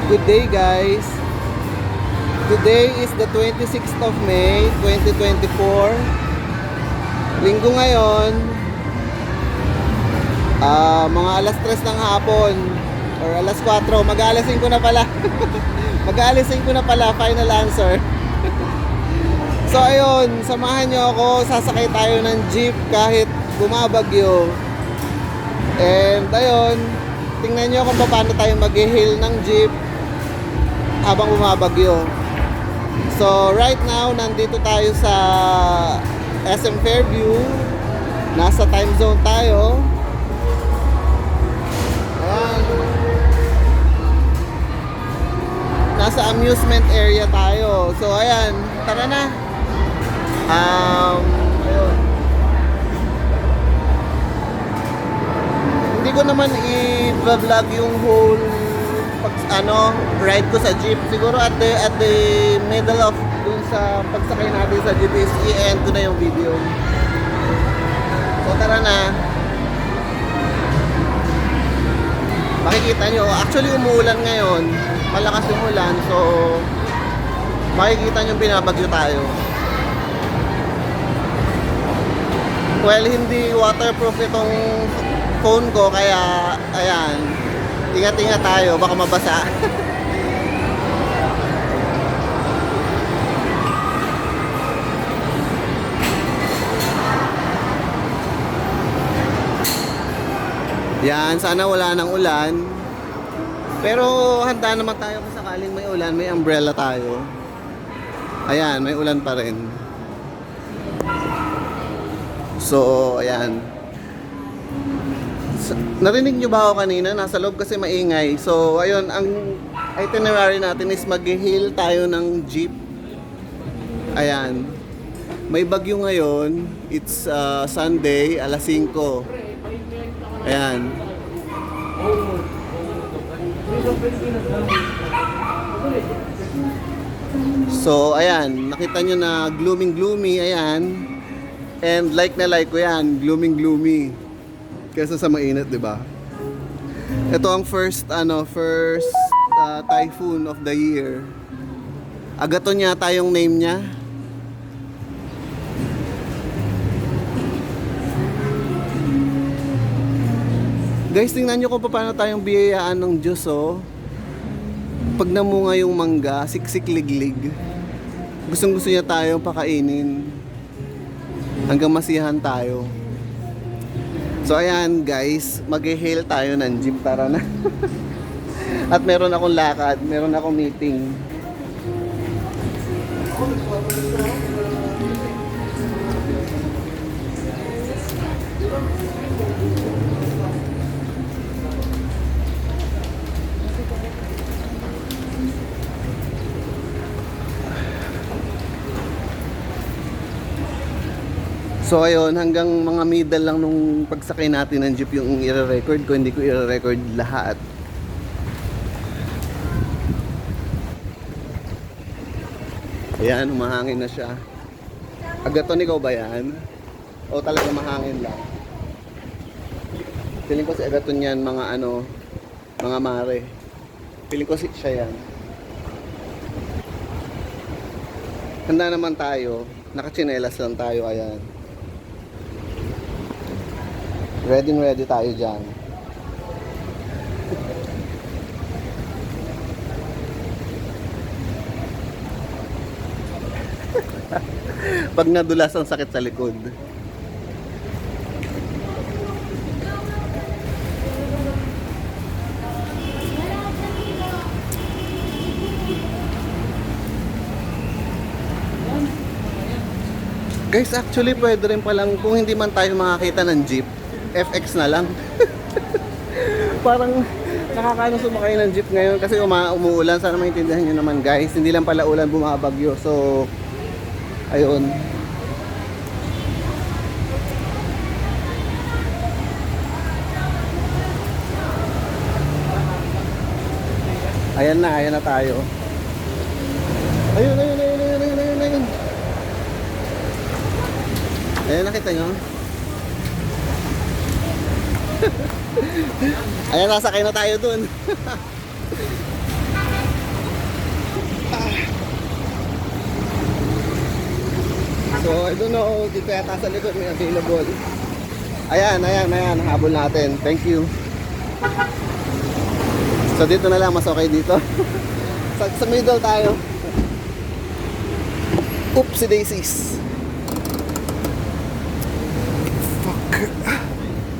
Good day guys. Today is the 26th of May 2024. Linggo ngayon. Mga alas 3 ng hapon or alas 4. Mag-aalasin ko na pala. Mag-aalasin ko na pala, final answer. So ayun, samahan nyo ako. Sasakay tayo ng jeep kahit bumabagyo. And ayun, tingnan nyo kung paano tayo mag-hail ng jeep habang bumabagyo. So right now, nandito tayo sa SM Fairview. Nasa time zone tayo. Ayan. Nasa amusement area tayo. So ayan, tara na. Ayun. Hindi ko naman i-vlog yung whole ride ko sa jeep. Siguro at the middle of dun sa pagsakay natin sa jeep is i-end ko na yung video. So tara na. Makikita nyo, actually umuulan ngayon. Malakas yung ulan, so makikita nyo binabagyo tayo. Well, hindi waterproof itong phone ko, kaya ayan, ingat-ingat tayo, baka mabasa. Yan, sana wala nang ulan. Pero handa naman tayo kung sakaling may ulan, may umbrella tayo. Ayan, may ulan pa rin. So, ayan. Narinig nyo ba ako kanina? Nasa loob kasi maingay. So, ayun, ang itinerary natin is mag-hail tayo ng jeep. Ayan. May bagyo ngayon. It's Sunday, alas 5. Ayan. So, ayan. Nakita nyo na gloomy. Ayan. And like na like ko yan. Gloomy. Kesa sa mainit, di ba? Ito ang first typhoon of the year. Agaton yata yung name niya. Guys, tingnan nyo kung paano tayong biyayaan ng Diyos, oh. Pag namunga yung mangga, siksik-liglig. Gustong-gusto niya tayong pakainin. Hanggang masiyahan tayo. So ayan guys, mag-hail tayo ng jeep, tara na. At meron akong lakad, meron akong meeting. So ayun, hanggang mga middle lang nung pagsakay natin ng jeep yung i-record ko, hindi ko i-record lahat. Ayan, humahangin na siya. Agaton, ikaw ba yan? O talaga mahangin lang? Feeling ko si Agaton yan, mga mare. Feeling ko siya yan. Handa naman tayo, nakachinelas lang tayo, ayan. Ready tayo dyan. Pag nadulas, ang sakit sa likod. Guys, actually pwede rin palang kung hindi man tayo makakita ng jeep, FX na lang. Parang nakakaano sumakay ng jeep ngayon kasi umuulan. Sana maintindihan nyo naman guys, hindi lang pala ulan, bumabagyo. So ayun. Ayan na tayo. Ayun. Ayan, nakita nyo? Ayan, nasakay na tayo dun. So, I don't know, dito yata sa likod may available. Ayan, habol natin. Thank you. So, dito na lang, mas okay dito. sa middle tayo. Oopsie daisies. Fuck.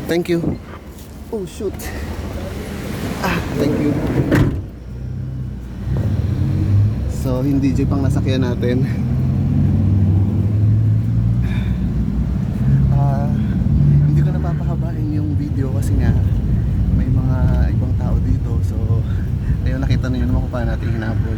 Thank you. Oh, shoot. Thank you. So, hindi jeep ang nasakyan natin. Hindi ko napapahabain yung video kasi nga may mga ibang tao dito. So, ayun, nakita niyo naman kung paano natin hinabol.